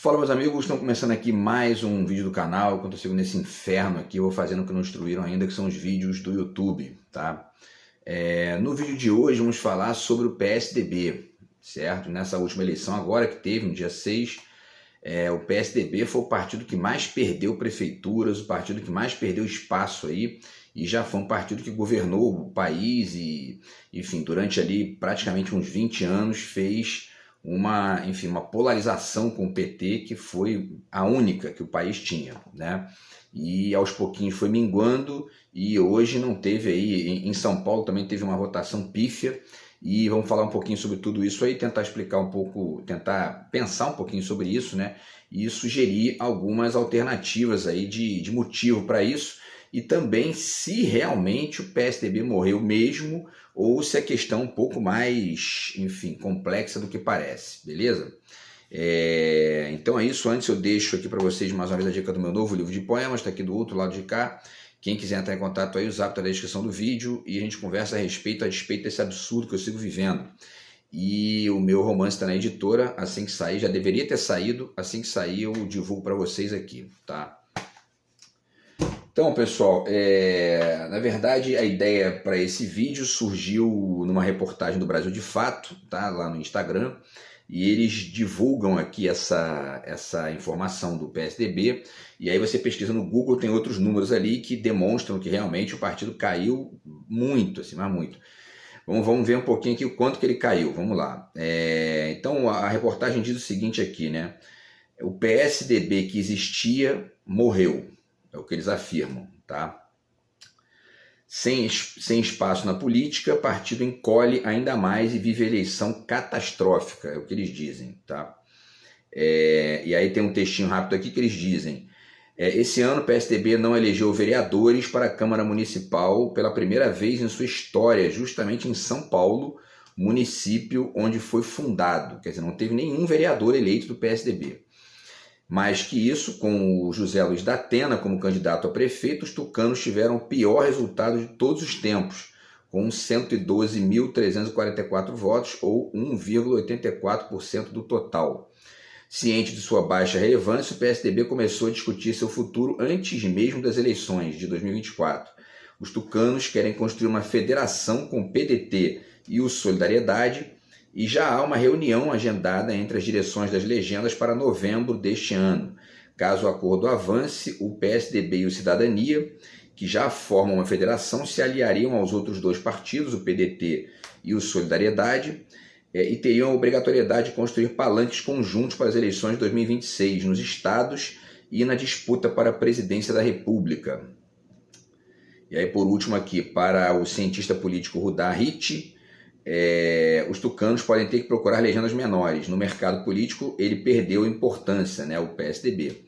Fala, meus amigos, estão começando aqui mais um vídeo do canal. Enquanto eu sigo nesse inferno aqui, eu vou fazendo o que não instruíram ainda, que são os vídeos do YouTube, tá? No vídeo de hoje vamos falar sobre o PSDB, certo? Nessa última eleição agora que teve, no dia 6, o PSDB foi o partido que mais perdeu prefeituras, o partido que mais perdeu espaço aí, e já foi um partido que governou o país e, enfim, durante ali praticamente uns 20 anos fez uma polarização com o PT que foi a única que o país tinha, né? E aos pouquinhos foi minguando e hoje não teve aí, em São Paulo também teve uma votação pífia e vamos falar um pouquinho sobre tudo isso aí, tentar explicar um pouco, tentar pensar um pouquinho sobre isso, né? E sugerir algumas alternativas aí de motivo para isso e também se realmente o PSDB morreu mesmo ou se a questão é um pouco mais, enfim, complexa do que parece, beleza? Então é isso. Antes eu deixo aqui para vocês mais uma vez a dica do meu novo livro de poemas, está aqui do outro lado de cá. Quem quiser entrar em contato aí, o zap está na descrição do vídeo e a gente conversa a despeito desse absurdo que eu sigo vivendo. E o meu romance está na editora, assim que sair, já deveria ter saído, assim que sair eu divulgo para vocês aqui, tá? Então, pessoal, na verdade a ideia para esse vídeo surgiu numa reportagem do Brasil de Fato, tá? Lá no Instagram, e eles divulgam aqui essa informação do PSDB, e aí você pesquisa no Google, tem outros números ali que demonstram que realmente o partido caiu muito, assim, mas muito. Vamos ver um pouquinho aqui o quanto que ele caiu, vamos lá. Então a reportagem diz o seguinte aqui, né? O PSDB que existia morreu. É o que eles afirmam, tá? Sem espaço na política, o partido encolhe ainda mais e vive eleição catastrófica, é o que eles dizem, tá? E aí tem um textinho rápido aqui que eles dizem: esse ano o PSDB não elegeu vereadores para a Câmara Municipal pela primeira vez em sua história, justamente em São Paulo, município onde foi fundado. Quer dizer, não teve nenhum vereador eleito do PSDB. Mais que isso, com o José Luiz da Atena como candidato a prefeito, os tucanos tiveram o pior resultado de todos os tempos, com 112.344 votos, ou 1,84% do total. Ciente de sua baixa relevância, o PSDB começou a discutir seu futuro antes mesmo das eleições de 2024. Os tucanos querem construir uma federação com o PDT e o Solidariedade, e já há uma reunião agendada entre as direções das legendas para novembro deste ano. Caso o acordo avance, o PSDB e o Cidadania, que já formam uma federação, se aliariam aos outros dois partidos, o PDT e o Solidariedade, e teriam a obrigatoriedade de construir palanques conjuntos para as eleições de 2026 nos estados e na disputa para a presidência da República. E aí, por último aqui, para o cientista político Rudá Ricci, os tucanos podem ter que procurar legendas menores. No mercado político, ele perdeu importância, né, o PSDB.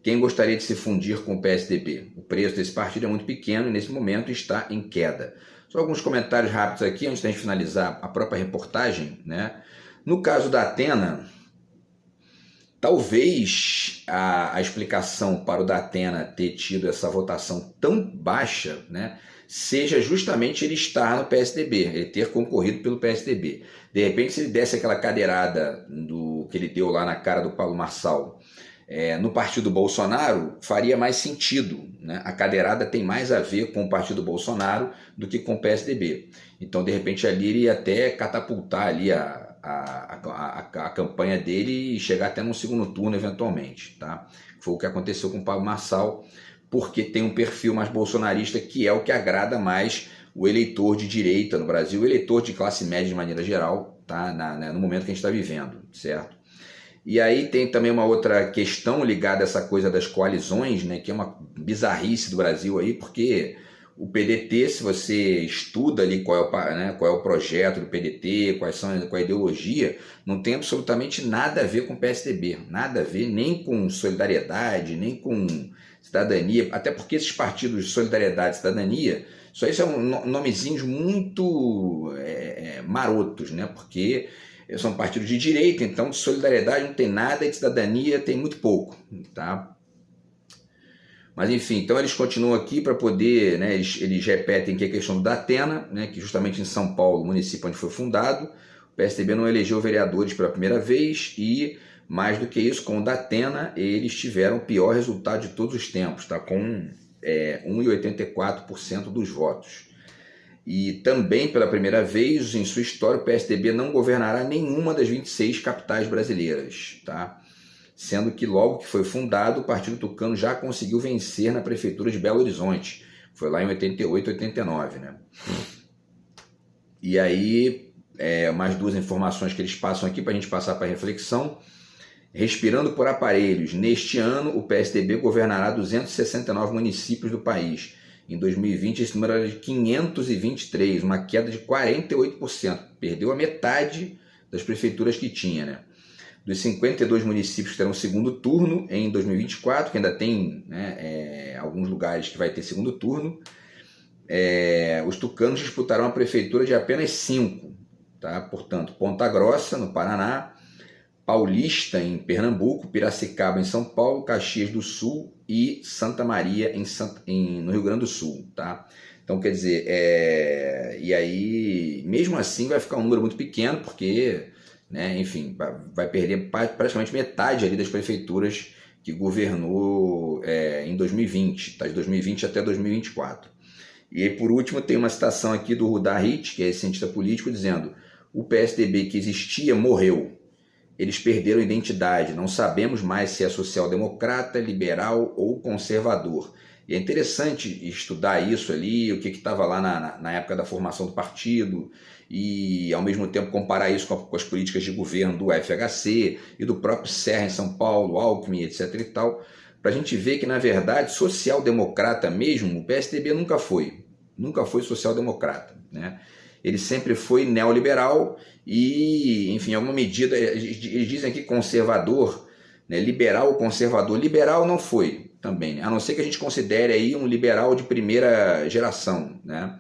Quem gostaria de se fundir com o PSDB? O preço desse partido é muito pequeno e, nesse momento, está em queda. Só alguns comentários rápidos aqui, antes de a gente finalizar a própria reportagem, né? No caso da Atena, talvez a explicação para o Datena ter tido essa votação tão baixa, né, seja justamente ele estar no PSDB, ele ter concorrido pelo PSDB. De repente, se ele desse aquela cadeirada que ele deu lá na cara do Paulo Marçal no partido Bolsonaro, faria mais sentido, né? A cadeirada tem mais a ver com o partido Bolsonaro do que com o PSDB. Então, de repente, ali ele ia até catapultar ali a campanha dele e chegar até no segundo turno, eventualmente, tá? Foi o que aconteceu com o Paulo Marçal, porque tem um perfil mais bolsonarista, que é o que agrada mais o eleitor de direita no Brasil, o eleitor de classe média de maneira geral, tá? No momento que a gente está vivendo, certo? E aí tem também uma outra questão ligada a essa coisa das coalizões, né, que é uma bizarrice do Brasil aí, porque o PDT, se você estuda ali qual é o projeto do PDT, qual é a ideologia, não tem absolutamente nada a ver com o PSDB, nada a ver nem com Solidariedade, nem com Cidadania, até porque esses partidos de Solidariedade e Cidadania, só isso são nomezinhos muito marotos, né, porque são partidos de direita, então de solidariedade não tem nada e de cidadania tem muito pouco, tá? Mas enfim, então eles continuam aqui para poder, né, eles repetem que a questão da Atena, né, que justamente em São Paulo, município onde foi fundado, PSDB não elegeu vereadores pela primeira vez e, mais do que isso, com o Datena, eles tiveram o pior resultado de todos os tempos, tá? Com 1,84% dos votos. E também, pela primeira vez em sua história, o PSDB não governará nenhuma das 26 capitais brasileiras, tá? Sendo que logo que foi fundado, o Partido Tucano já conseguiu vencer na prefeitura de Belo Horizonte. Foi lá em 88, 89, né? E aí, mais duas informações que eles passam aqui para a gente passar para reflexão. Respirando por aparelhos, neste ano o PSDB governará 269 municípios do país. Em 2020 esse número era de 523, uma queda de 48%. Perdeu a metade das prefeituras que tinha, né? Dos 52 municípios que terão segundo turno em 2024, que ainda tem, né, alguns lugares que vai ter segundo turno, os tucanos disputarão a prefeitura de apenas 5, tá? Portanto, Ponta Grossa, no Paraná, Paulista, em Pernambuco, Piracicaba, em São Paulo, Caxias do Sul e Santa Maria, no Rio Grande do Sul, tá? Então, quer dizer, e aí, mesmo assim, vai ficar um número muito pequeno, porque, né, enfim, vai perder praticamente metade ali das prefeituras que governou em 2020, tá? De 2020 até 2024. E aí, por último, tem uma citação aqui do Rudá Hit, que é cientista político, dizendo: o PSDB que existia morreu. Eles perderam a identidade, não sabemos mais se é social-democrata, liberal ou conservador. E é interessante estudar isso ali, o que estava lá na época da formação do partido, e ao mesmo tempo comparar isso com as políticas de governo do FHC e do próprio Serra em São Paulo, Alckmin, etc. e tal, para a gente ver que, na verdade, social-democrata mesmo, o PSDB nunca foi social-democrata, né? Ele sempre foi neoliberal e, enfim, em alguma medida, eles dizem aqui conservador, né? Liberal ou conservador. Liberal não foi também, né? A não ser que a gente considere aí um liberal de primeira geração, né?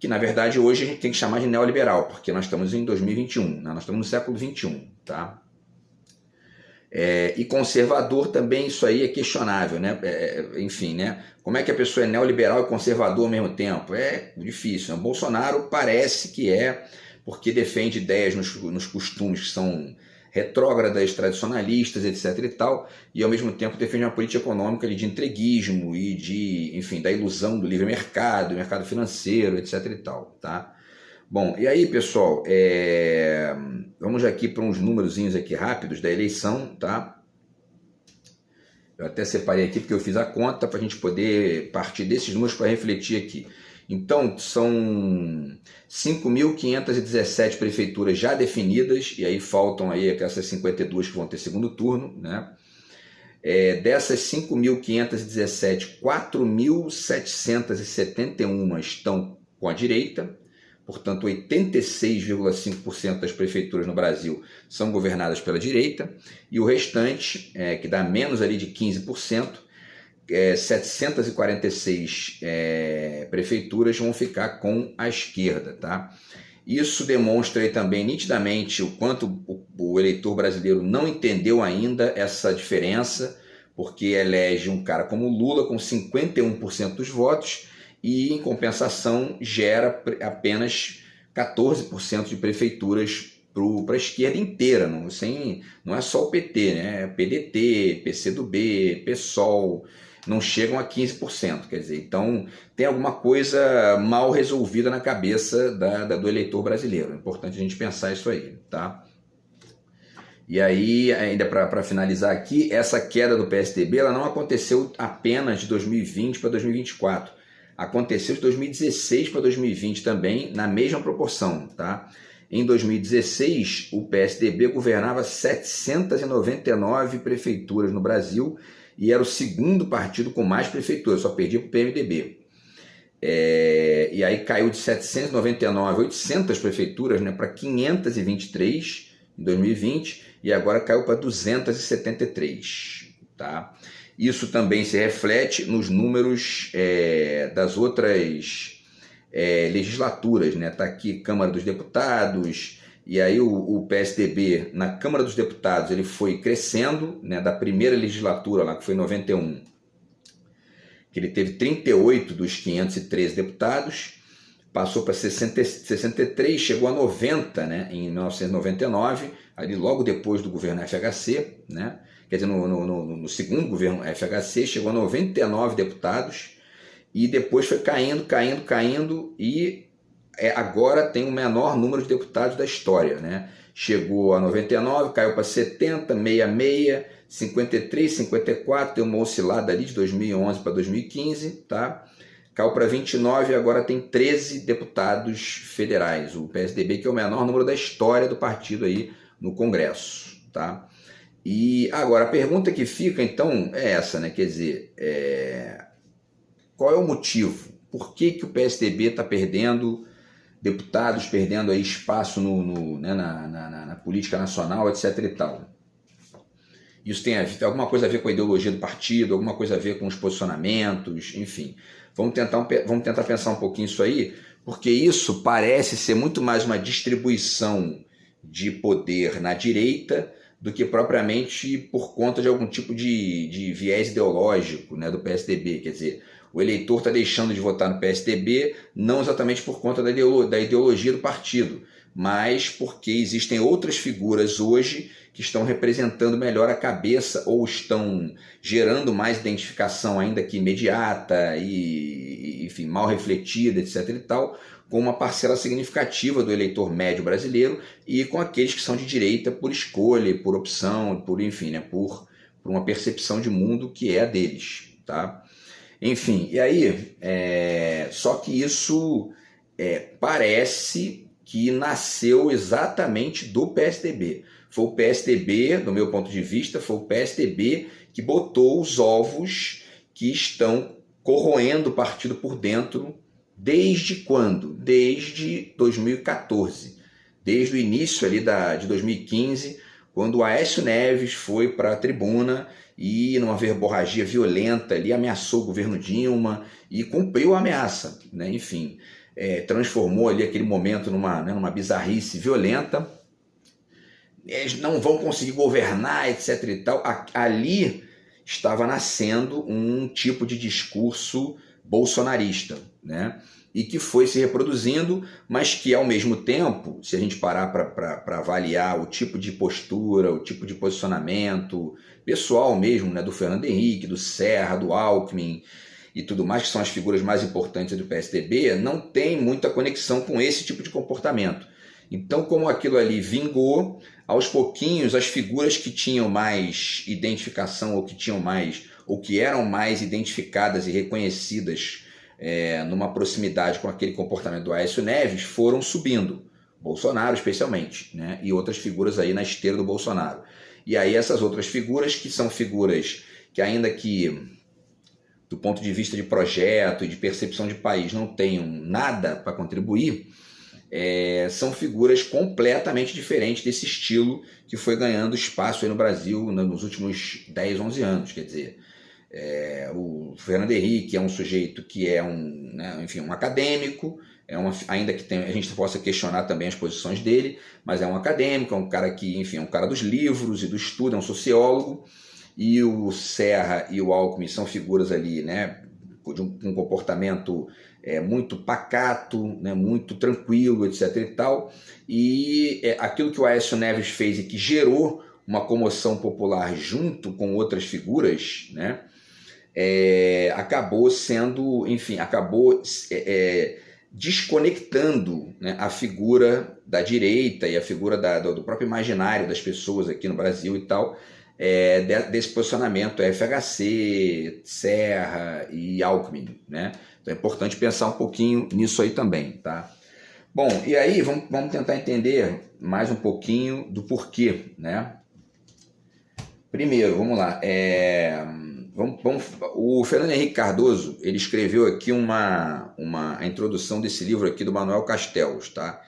Que, na verdade, hoje a gente tem que chamar de neoliberal, porque nós estamos em 2021, né? Nós estamos no século XXI, tá? E conservador também, isso aí é questionável, né? Enfim, né? Como é que a pessoa é neoliberal e conservador ao mesmo tempo? É difícil, né? O Bolsonaro parece que porque defende ideias nos costumes que são retrógradas, tradicionalistas, etc. e tal, e ao mesmo tempo defende uma política econômica ali de entreguismo e enfim, da ilusão do livre mercado financeiro, etc. e tal, tá? Bom, e aí, pessoal, vamos aqui para uns númerozinhos aqui rápidos da eleição, tá? Eu até separei aqui porque eu fiz a conta para a gente poder partir desses números para refletir aqui. Então, são 5.517 prefeituras já definidas, e aí faltam aí essas 52 que vão ter segundo turno, né? Dessas 5.517, 4.771 estão com a direita. Portanto, 86,5% das prefeituras no Brasil são governadas pela direita, e o restante, que dá menos ali de 15%, 746 prefeituras vão ficar com a esquerda, tá? Isso demonstra aí também nitidamente o quanto o eleitor brasileiro não entendeu ainda essa diferença, porque elege um cara como Lula com 51% dos votos, e, em compensação, gera apenas 14% de prefeituras para a esquerda inteira. Não é só o PT, né? PDT, PCdoB, PSOL, não chegam a 15%. Quer dizer, então tem alguma coisa mal resolvida na cabeça do eleitor brasileiro. É importante a gente pensar isso aí, tá? E aí, ainda para finalizar aqui, essa queda do PSDB ela não aconteceu apenas de 2020 para 2024. Aconteceu de 2016 para 2020 também, na mesma proporção, tá? Em 2016, o PSDB governava 799 prefeituras no Brasil e era o segundo partido com mais prefeituras, só perdia para o PMDB. E aí caiu de 799, 800 prefeituras, né, para 523 em 2020 e agora caiu para 273, tá? Isso também se reflete nos números das outras legislaturas, né? Tá aqui Câmara dos Deputados, e aí o PSDB na Câmara dos Deputados ele foi crescendo, né? Da primeira legislatura lá, que foi em 91, que ele teve 38 dos 513 deputados, passou para 63, chegou a 90, né, em 1999, ali logo depois do governo FHC, né, quer dizer, no segundo governo FHC, chegou a 99 deputados, e depois foi caindo, e agora tem o menor número de deputados da história, né? Chegou a 99, caiu para 70, 66, 53, 54, tem uma oscilada ali de 2011 para 2015, tá? Caiu para 29 e agora tem 13 deputados federais, o PSDB, que é o menor número da história do partido aí no Congresso, tá? E agora a pergunta que fica então é essa, né? Quer dizer, qual é o motivo? Por que o PSDB está perdendo deputados, perdendo aí espaço na política nacional, etc. e tal? Isso tem alguma coisa a ver com a ideologia do partido, alguma coisa a ver com os posicionamentos, enfim. Vamos tentar pensar um pouquinho isso aí, porque isso parece ser muito mais uma distribuição de poder na direita do que propriamente por conta de algum tipo de viés ideológico, né, do PSDB. Quer dizer, o eleitor está deixando de votar no PSDB não exatamente por conta da ideologia do partido, mas porque existem outras figuras hoje que estão representando melhor a cabeça ou estão gerando mais identificação ainda que imediata e, enfim, mal refletida, etc. e tal, com uma parcela significativa do eleitor médio brasileiro e com aqueles que são de direita por escolha, por opção, por, enfim, né, por uma percepção de mundo que é a deles, tá? Enfim, e aí, só que isso parece que nasceu exatamente do PSDB. Foi o PSDB, do meu ponto de vista, foi o PSDB que botou os ovos que estão corroendo o partido por dentro. Desde quando? Desde 2014. Desde o início ali de 2015, quando o Aécio Neves foi para a tribuna e, numa verborragia violenta, ali ameaçou o governo Dilma e cumpriu a ameaça, né? Enfim, transformou ali aquele momento numa bizarrice violenta. Eles não vão conseguir governar, etc. e tal. Ali estava nascendo um tipo de discurso bolsonarista, né? E que foi se reproduzindo, mas que ao mesmo tempo, se a gente parar para avaliar o tipo de postura, o tipo de posicionamento pessoal mesmo, né, do Fernando Henrique, do Serra, do Alckmin e tudo mais, que são as figuras mais importantes do PSDB, não tem muita conexão com esse tipo de comportamento. Então, como aquilo ali vingou, aos pouquinhos as figuras que tinham mais identificação ou que eram mais identificadas e reconhecidas numa proximidade com aquele comportamento do Aécio Neves foram subindo, Bolsonaro especialmente, né? E outras figuras aí na esteira do Bolsonaro. E aí essas outras figuras, que são figuras que, ainda que do ponto de vista de projeto e de percepção de país não tenham nada para contribuir, são figuras completamente diferentes desse estilo que foi ganhando espaço aí no Brasil nos últimos 10, 11 anos. Quer dizer, o Fernando Henrique é um sujeito que é um acadêmico, ainda que a gente possa questionar também as posições dele, mas é um acadêmico, é um cara que, enfim, é um cara dos livros e do estudo, é um sociólogo. E o Serra e o Alckmin são figuras ali, né, de um comportamento muito pacato, né, muito tranquilo, etc. e tal. E aquilo que o Aécio Neves fez e que gerou uma comoção popular junto com outras figuras, né, acabou sendo, enfim, desconectando, né, a figura da direita e a figura do próprio imaginário das pessoas aqui no Brasil e tal, desse posicionamento FHC, Serra e Alckmin, né? Então é importante pensar um pouquinho nisso aí também, tá? Bom, e aí vamos tentar entender mais um pouquinho do porquê, né? Primeiro, vamos lá, o Fernando Henrique Cardoso, ele escreveu aqui a introdução desse livro aqui do Manuel Castells, tá?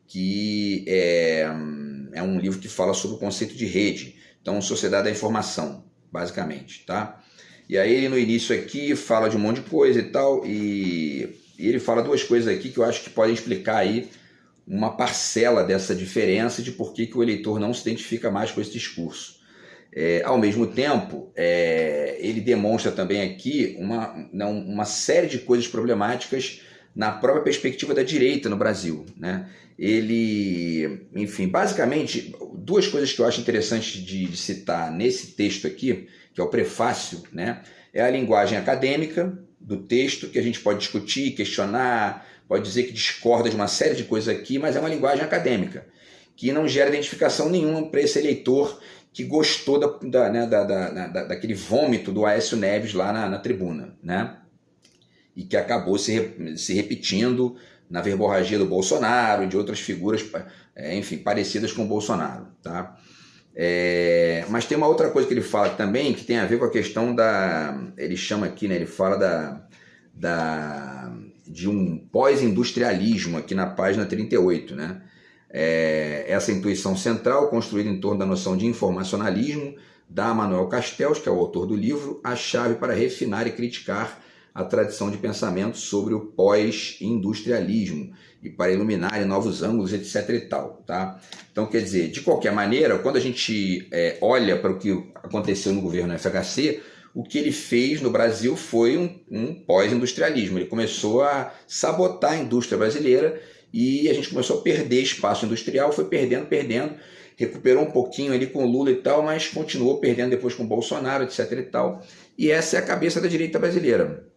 Que é um livro que fala sobre o conceito de rede. Então, sociedade da informação, basicamente, tá? E aí ele no início aqui fala de um monte de coisa e tal, e ele fala duas coisas aqui que eu acho que podem explicar aí uma parcela dessa diferença de por que o eleitor não se identifica mais com esse discurso. Ao mesmo tempo, ele demonstra também aqui uma série de coisas problemáticas na própria perspectiva da direita no Brasil, né? Ele, enfim, basicamente, duas coisas que eu acho interessante de citar nesse texto aqui, que é o prefácio, né? É a linguagem acadêmica do texto, que a gente pode discutir, questionar, pode dizer que discorda de uma série de coisas aqui, mas é uma linguagem acadêmica, que não gera identificação nenhuma para esse eleitor que gostou daquele vômito do Aécio Neves lá na tribuna, né? E que acabou se repetindo na verborragia do Bolsonaro e de outras figuras, enfim, parecidas com o Bolsonaro, tá? Mas tem uma outra coisa que ele fala também, que tem a ver com a questão ele chama aqui, né, ele fala de um pós-industrialismo aqui na página 38, né? Essa intuição central, construída em torno da noção de informacionalismo, dá a Manuel Castells, que é o autor do livro, a chave para refinar e criticar a tradição de pensamento sobre o pós-industrialismo e para iluminar em novos ângulos, etc. e tal, tá? Então, quer dizer, de qualquer maneira, quando a gente olha para o que aconteceu no governo FHC, o que ele fez no Brasil foi um pós-industrialismo. Ele começou a sabotar a indústria brasileira e a gente começou a perder espaço industrial, foi perdendo, recuperou um pouquinho ali com o Lula e tal, mas continuou perdendo depois com o Bolsonaro, etc. e tal. E essa é a cabeça da direita brasileira.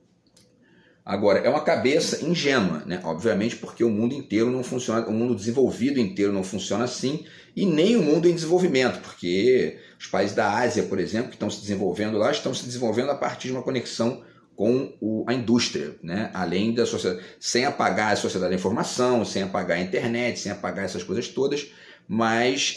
Agora, é uma cabeça ingênua, né? Obviamente, porque o mundo inteiro não funciona, o mundo desenvolvido inteiro não funciona assim, e nem o mundo em desenvolvimento, porque os países da Ásia, por exemplo, que estão se desenvolvendo lá, estão se desenvolvendo a partir de uma conexão com a indústria, né? Além da sociedade, sem apagar a sociedade da informação, sem apagar a internet, sem apagar essas coisas todas, mas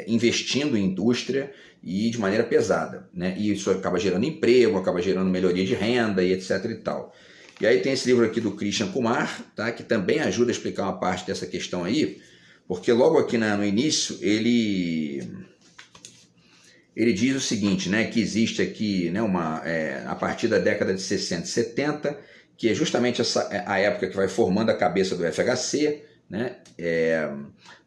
investindo em indústria e de maneira pesada, né? E isso acaba gerando emprego, acaba gerando melhoria de renda e etc e tal. E aí tem esse livro aqui do Christian Kumar, tá? Que também ajuda a explicar uma parte dessa questão aí, porque logo aqui no início ele diz o seguinte, né? Que existe aqui, né, a partir da década de 60 e 70, que é justamente a época que vai formando a cabeça do FHC, né?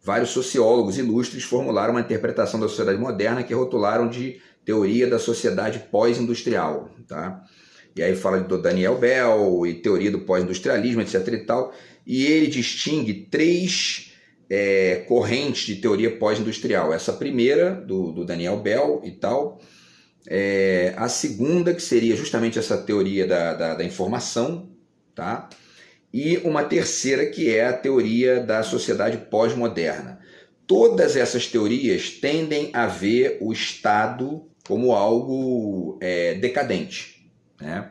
Vários sociólogos ilustres formularam uma interpretação da sociedade moderna que rotularam de teoria da sociedade pós-industrial, tá? E aí fala do Daniel Bell e teoria do pós-industrialismo, etc. e tal, e ele distingue três correntes de teoria pós-industrial. Essa primeira, do Daniel Bell e tal, a segunda, que seria justamente essa teoria da informação, tá? E uma terceira, que é a teoria da sociedade pós-moderna. Todas essas teorias tendem a ver o Estado como algo decadente, né?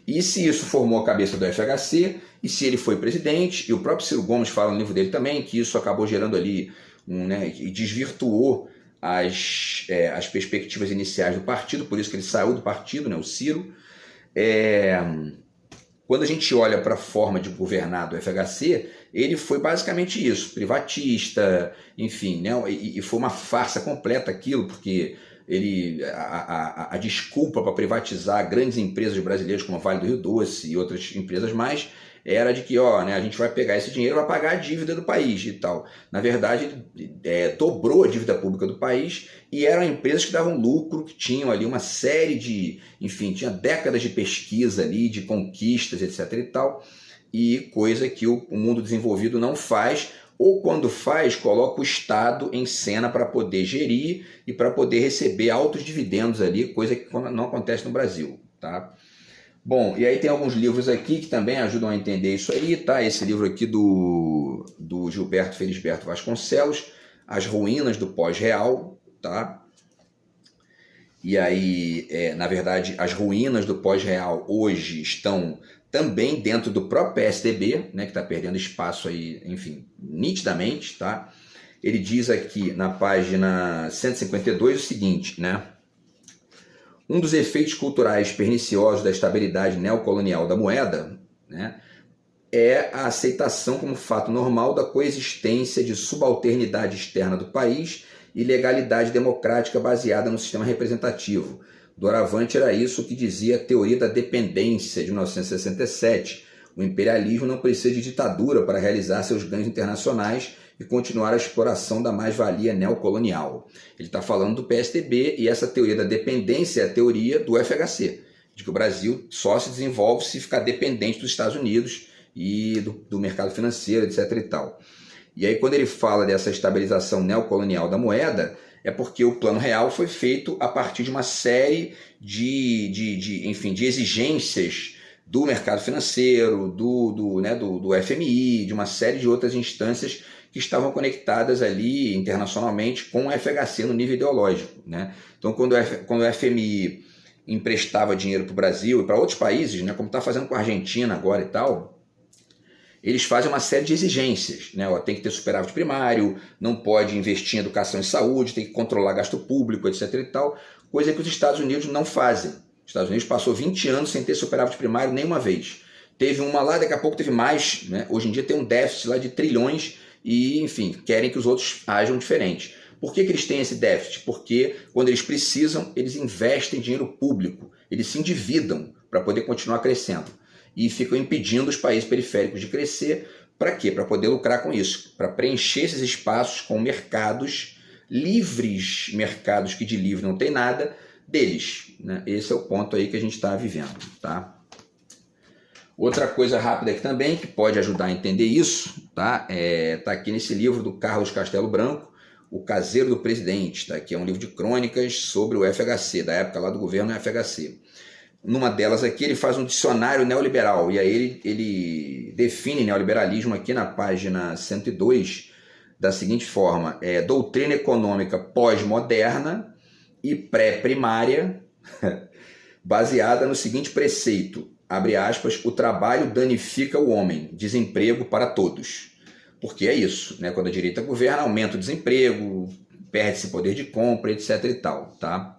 E se isso formou a cabeça do FHC, e se ele foi presidente, e o próprio Ciro Gomes fala no livro dele também, que isso acabou gerando ali, e desvirtuou as perspectivas iniciais do partido, por isso que ele saiu do partido, né, o Ciro. Quando a gente olha para a forma de governar do FHC, ele foi basicamente isso, privatista, enfim, né? E foi uma farsa completa aquilo, porque a desculpa para privatizar grandes empresas brasileiras como a Vale do Rio Doce e outras empresas mais era de que a gente vai pegar esse dinheiro para pagar a dívida do país e tal. Na verdade, dobrou a dívida pública do país e eram empresas que davam lucro, que tinham ali uma série de, enfim, tinha décadas de pesquisa ali, de conquistas, etc. e tal, e coisa que o mundo desenvolvido não faz, ou quando faz, coloca o Estado em cena para poder gerir e para poder receber altos dividendos ali, coisa que não acontece no Brasil, tá? Bom, e aí tem alguns livros aqui que também ajudam a entender isso aí, tá? Esse livro aqui do Gilberto Felisberto Vasconcelos, As Ruínas do Pós-Real, tá? E aí, na verdade, as ruínas do pós-real hoje estão também dentro do próprio PSDB, né, que está perdendo espaço aí, enfim, nitidamente, tá? Ele diz aqui na página 152 o seguinte, né? Um dos efeitos culturais perniciosos da estabilidade neocolonial da moeda, né, é a aceitação como fato normal da coexistência de subalternidade externa do país e legalidade democrática baseada no sistema representativo. Doravante era isso que dizia a teoria da dependência de 1967. O imperialismo não precisa de ditadura para realizar seus ganhos internacionais e continuar a exploração da mais-valia neocolonial. Ele está falando do PSDB e essa teoria da dependência é a teoria do FHC, de que o Brasil só se desenvolve se ficar dependente dos Estados Unidos e do mercado financeiro, etc. e tal. E aí, quando ele fala dessa estabilização neocolonial da moeda, é porque o Plano Real foi feito a partir de uma série enfim, de exigências do mercado financeiro, do FMI, de uma série de outras instâncias que estavam conectadas ali internacionalmente com o FHC no nível ideológico, né? Então, quando o FMI emprestava dinheiro para o Brasil e para outros países, né, como está fazendo com a Argentina agora e tal, eles fazem uma série de exigências, né? Tem que ter superávit primário, não pode investir em educação e saúde, tem que controlar gasto público, etc. e tal, coisa que os Estados Unidos não fazem. Os Estados Unidos passou 20 anos sem ter superávit primário nenhuma vez. Teve uma lá, daqui a pouco teve mais, né? Hoje em dia tem um déficit lá de trilhões e, enfim, querem que os outros ajam diferente. Por que eles têm esse déficit? Porque quando eles precisam, eles investem dinheiro público, eles se endividam para poder continuar crescendo. E ficam impedindo os países periféricos de crescer. Para quê? Para poder lucrar com isso, para preencher esses espaços com mercados livres, mercados que de livre não tem nada, deles, né? Esse é o ponto aí que a gente está vivendo, tá? Outra coisa rápida aqui também, que pode ajudar a entender isso, tá? Tá aqui nesse livro do Carlos Castelo Branco, O Caseiro do Presidente, tá? Que é um livro de crônicas sobre o FHC, da época lá do governo FHC. Numa delas aqui ele faz um dicionário neoliberal, e aí ele define neoliberalismo aqui na página 102 da seguinte forma: doutrina econômica pós-moderna e pré-primária, baseada no seguinte preceito, abre aspas, o trabalho danifica o homem, desemprego para todos. Porque é isso, né? Quando a direita governa, aumenta o desemprego, perde-se poder de compra, etc. e tal, tá?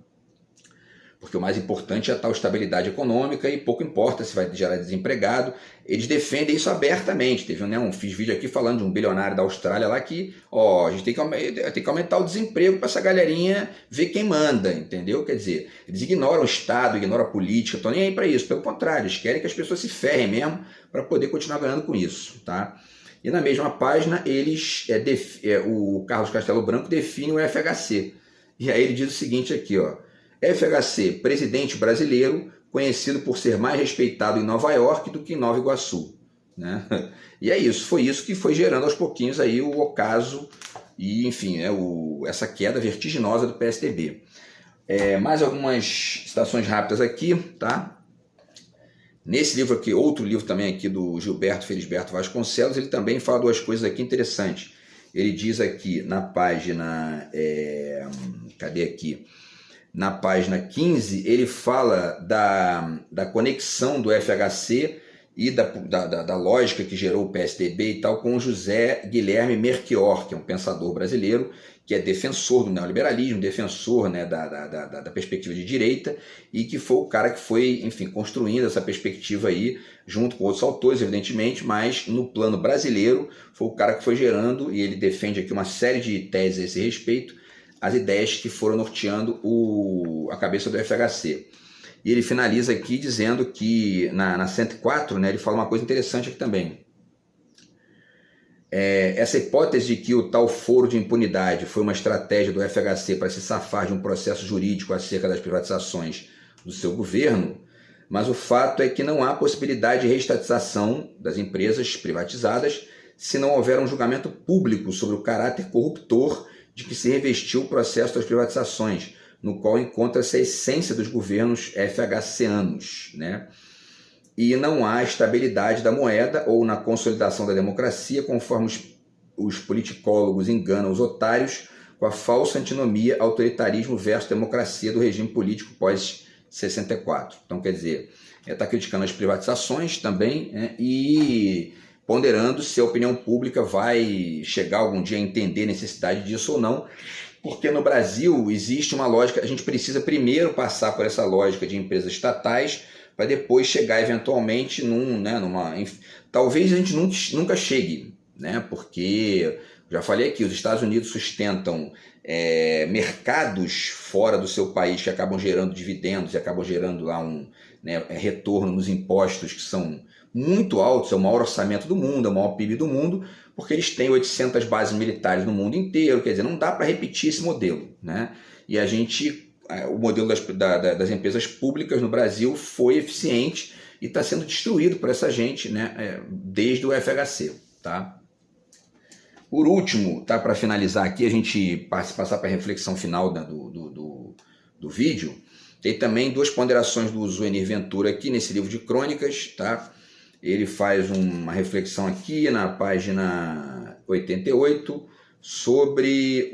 Porque o mais importante é a tal estabilidade econômica e pouco importa se vai gerar desempregado. Eles defendem isso abertamente. Fiz vídeo aqui falando de um bilionário da Austrália lá que, a gente tem que aumentar o desemprego para essa galerinha ver quem manda, entendeu? Quer dizer, eles ignoram o Estado, ignoram a política, estão nem aí para isso. Pelo contrário, eles querem que as pessoas se ferrem mesmo para poder continuar ganhando com isso, tá? E na mesma página, o Carlos Castelo Branco define o FHC. E aí ele diz o seguinte aqui, ó. FHC, presidente brasileiro, conhecido por ser mais respeitado em Nova York do que em Nova Iguaçu, né? E é isso, foi isso que foi gerando aos pouquinhos aí o ocaso e, enfim, essa queda vertiginosa do PSDB. Mais algumas citações rápidas aqui, tá? Nesse livro aqui, outro livro também aqui do Gilberto Felisberto Vasconcelos, ele também fala duas coisas aqui interessantes. Ele diz aqui na página... cadê aqui? Na página 15, ele fala da conexão do FHC e da lógica que gerou o PSDB e tal com o José Guilherme Melchior, que é um pensador brasileiro, que é defensor do neoliberalismo, defensor, né, da perspectiva de direita, e que foi o cara que foi, enfim, construindo essa perspectiva aí, junto com outros autores, evidentemente, mas no plano brasileiro foi o cara que foi gerando, e ele defende aqui uma série de teses a esse respeito, as ideias que foram norteando a cabeça do FHC. E ele finaliza aqui dizendo que, na 104, né, ele fala uma coisa interessante aqui também. Essa hipótese de que o tal foro de impunidade foi uma estratégia do FHC para se safar de um processo jurídico acerca das privatizações do seu governo, mas o fato é que não há possibilidade de reestatização das empresas privatizadas se não houver um julgamento público sobre o caráter corruptor de que se revestiu o processo das privatizações, no qual encontra-se a essência dos governos FHCianos, né? E não há estabilidade da moeda ou na consolidação da democracia, conforme os politicólogos enganam os otários com a falsa antinomia autoritarismo versus democracia do regime político pós-64. Então, quer dizer, está criticando as privatizações também, né? E ponderando se a opinião pública vai chegar algum dia a entender a necessidade disso ou não, porque no Brasil existe uma lógica, a gente precisa primeiro passar por essa lógica de empresas estatais para depois chegar eventualmente talvez a gente nunca chegue, né? Porque, já falei aqui, os Estados Unidos sustentam mercados fora do seu país que acabam gerando dividendos e acabam gerando lá retorno nos impostos que são muito altos, é o maior orçamento do mundo, é o maior PIB do mundo, porque eles têm 800 bases militares no mundo inteiro, quer dizer, não dá para repetir esse modelo, né? E a gente o modelo das empresas públicas no Brasil foi eficiente e está sendo destruído por essa gente, né, desde o FHC. Tá? Por último, tá, para finalizar aqui, a gente passar para a reflexão final do vídeo, tem também duas ponderações do Zuenir Ventura aqui nesse livro de crônicas. Tá? Ele faz uma reflexão aqui na página 88 sobre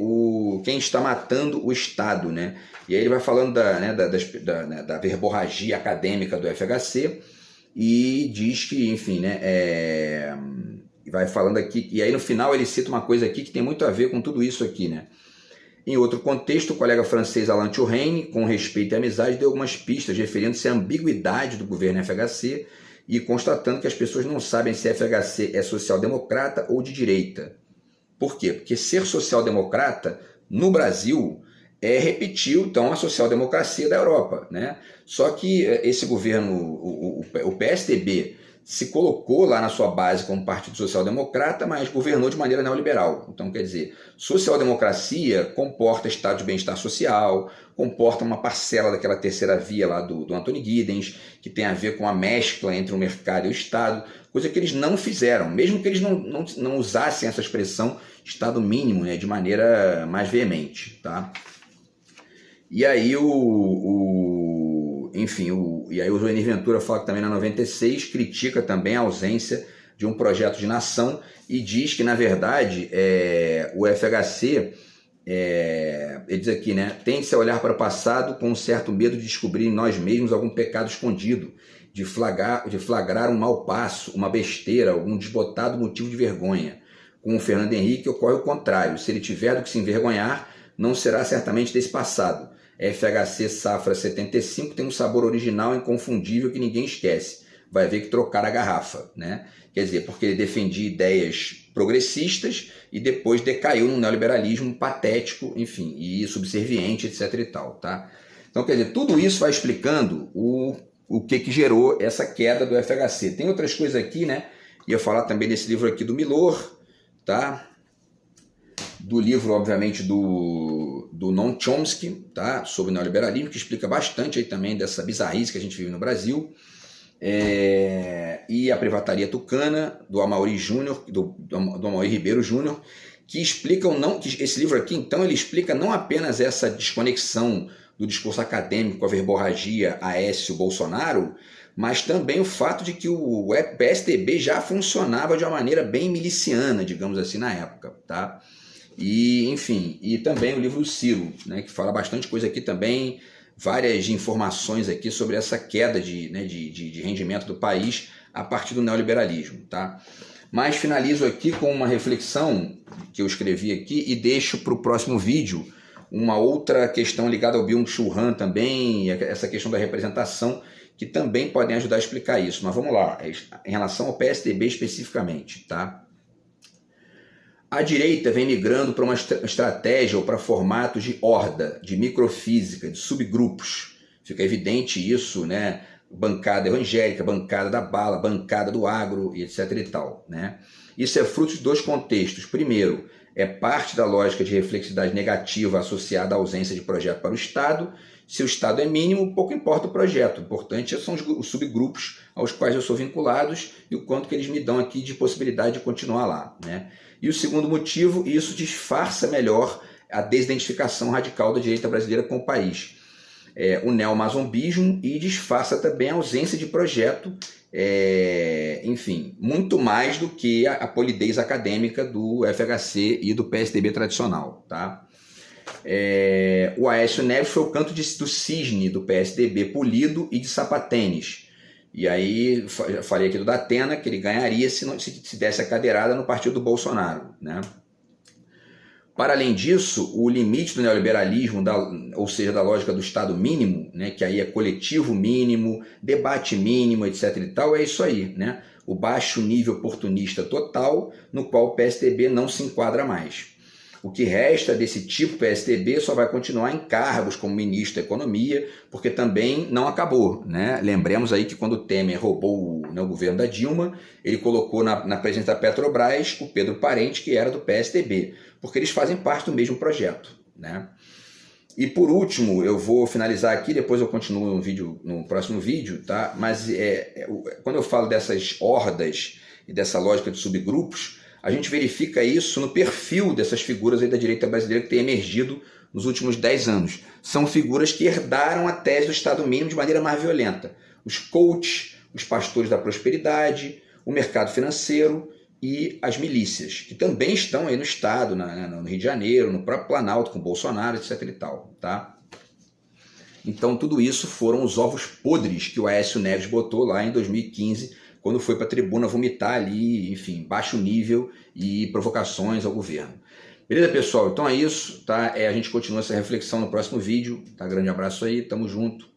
quem está matando o Estado, né? E aí ele vai falando da verborragia acadêmica do FHC e diz que, enfim, né, vai falando aqui, e aí no final ele cita uma coisa aqui que tem muito a ver com tudo isso aqui, né? Em outro contexto, o colega francês Alain Touraine, com respeito e amizade, deu algumas pistas referindo-se à ambiguidade do governo FHC e constatando que as pessoas não sabem se FHC é social-democrata ou de direita. Por quê? Porque ser social-democrata no Brasil repetir então a social-democracia da Europa, né? Só que esse governo, o PSDB, se colocou lá na sua base como partido social-democrata, mas governou de maneira neoliberal. Então, quer dizer, social-democracia comporta estado de bem-estar social, comporta uma parcela daquela terceira via lá do Anthony Giddens, que tem a ver com a mescla entre o mercado e o Estado, coisa que eles não fizeram, mesmo que eles não usassem essa expressão Estado mínimo, né, de maneira mais veemente. Tá? E aí e aí o Zuenir Ventura fala que também na 96 critica também a ausência de um projeto de nação e diz que, na verdade, o FHC, ele diz aqui, né, tende-se a olhar para o passado com um certo medo de descobrir em nós mesmos algum pecado escondido, de flagrar um mau passo, uma besteira, algum desbotado motivo de vergonha. Com o Fernando Henrique ocorre o contrário. Se ele tiver do que se envergonhar, não será certamente desse passado. FHC Safra 75 tem um sabor original inconfundível que ninguém esquece. Vai ver que trocar a garrafa, né? Quer dizer, porque ele defendia ideias progressistas e depois decaiu num neoliberalismo patético, enfim, e subserviente, etc e tal, tá? Então, quer dizer, tudo isso vai explicando o que gerou essa queda do FHC. Tem outras coisas aqui, né? Ia falar também desse livro aqui do Milor, tá? Do livro, obviamente, do Noam Chomsky, tá? Sobre neoliberalismo, que explica bastante aí também dessa bizarrice que a gente vive no Brasil. E a Privataria Tucana, do Amaury Júnior, do Amaury Ribeiro Júnior, que explicam, que esse livro aqui, então, ele explica não apenas essa desconexão do discurso acadêmico com a verborragia Aécio-Bolsonaro, mas também o fato de que o PSDB já funcionava de uma maneira bem miliciana, digamos assim, na época, tá? E, enfim, e também o livro Ciro, né, que fala bastante coisa aqui também, várias informações aqui sobre essa queda de rendimento do país a partir do neoliberalismo, tá? Mas finalizo aqui com uma reflexão que eu escrevi aqui e deixo para o próximo vídeo uma outra questão ligada ao Byung-Chul Han também, essa questão da representação, que também podem ajudar a explicar isso. Mas vamos lá, em relação ao PSDB especificamente, tá? A direita vem migrando para uma estratégia ou para formatos de horda, de microfísica, de subgrupos. Fica evidente isso, né? Bancada evangélica, bancada da bala, bancada do agro, e etc e tal, né? Isso é fruto de dois contextos. Primeiro, é parte da lógica de reflexidade negativa associada à ausência de projeto para o Estado. Se o Estado é mínimo, pouco importa o projeto. O importante são os subgrupos aos quais eu sou vinculado e o quanto que eles me dão aqui de possibilidade de continuar lá, né? E o segundo motivo, isso disfarça melhor a desidentificação radical da direita brasileira com o país. O neomazombismo, e disfarça também a ausência de projeto, enfim, muito mais do que a polidez acadêmica do FHC e do PSDB tradicional, tá? O Aécio Neves foi o canto do cisne do PSDB polido e de sapatênis. E aí, já falei aqui do Datena, que ele ganharia se desse a cadeirada no partido do Bolsonaro, né? Para além disso, o limite do neoliberalismo, ou seja, da lógica do Estado mínimo, né, que aí é coletivo mínimo, debate mínimo, etc. e tal, é isso aí, né? O baixo nível oportunista total, no qual o PSDB não se enquadra mais. O que resta desse tipo PSDB só vai continuar em cargos como ministro da Economia, porque também não acabou, né? Lembremos aí que quando o Temer roubou o governo da Dilma, ele colocou na presidência da Petrobras o Pedro Parente, que era do PSDB, porque eles fazem parte do mesmo projeto, né? E por último, eu vou finalizar aqui, depois eu continuo no próximo vídeo, tá? Mas quando eu falo dessas hordas e dessa lógica de subgrupos, a gente verifica isso no perfil dessas figuras aí da direita brasileira que tem emergido nos últimos 10 anos. São figuras que herdaram a tese do Estado mínimo de maneira mais violenta. Os coaches, os pastores da prosperidade, o mercado financeiro e as milícias, que também estão aí no Estado, no Rio de Janeiro, no próprio Planalto, com Bolsonaro, etc. e tal, tá? Então tudo isso foram os ovos podres que o Aécio Neves botou lá em 2015, quando foi para a tribuna vomitar ali, enfim, baixo nível e provocações ao governo. Beleza, pessoal? Então é isso, tá? A gente continua essa reflexão no próximo vídeo, tá? Grande abraço aí, tamo junto.